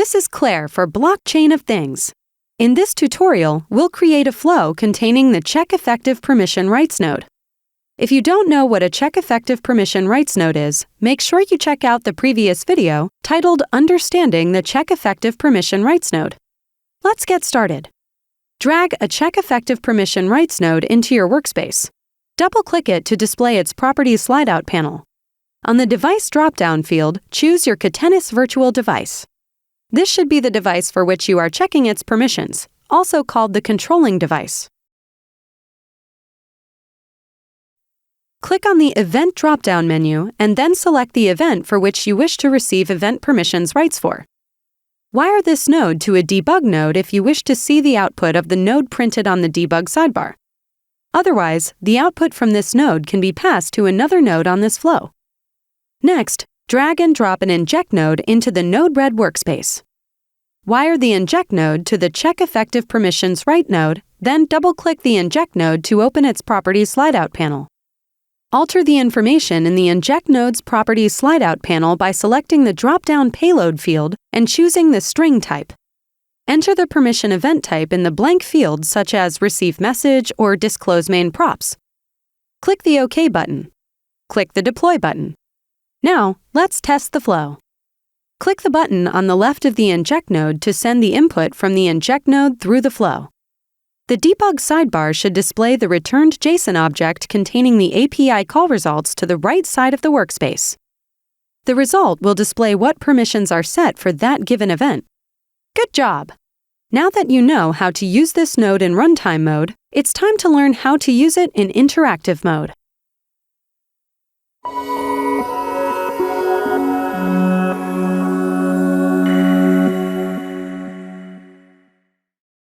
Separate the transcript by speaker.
Speaker 1: This is Claire for Blockchain of Things. In this tutorial, we'll create a flow containing the Check Effective Permission Rights node. If you don't know what a Check Effective Permission Rights node is, make sure you check out the previous video titled Understanding the Check Effective Permission Rights node. Let's get started. Drag a Check Effective Permission Rights node into your workspace. Double-click it to display its Properties slide-out panel. On the Device drop-down field, choose your Catenis virtual device. This should be the device for which you are checking its permissions, also called the controlling device. Click on the Event drop-down menu and then select the event for which you wish to receive event permissions rights for. Wire this node to a debug node if you wish to see the output of the node printed on the debug sidebar. Otherwise, the output from this node can be passed to another node on this flow. Next, drag and drop an Inject node into the Node-RED workspace. Wire the Inject node to the Check Effective Permissions Right node, then double-click the Inject node to open its Properties slide-out panel. Alter the information in the Inject node's Properties slide-out panel by selecting the drop-down Payload field and choosing the String type. Enter the permission event type in the blank field such as Receive Message or Disclose Main Props. Click the OK button. Click the Deploy button. Now, let's test the flow. Click the button on the left of the Inject node to send the input from the Inject node through the flow. The debug sidebar should display the returned JSON object containing the API call results to the right side of the workspace. The result will display what permissions are set for that given event. Good job! Now that you know how to use this node in runtime mode, it's time to learn how to use it in interactive mode.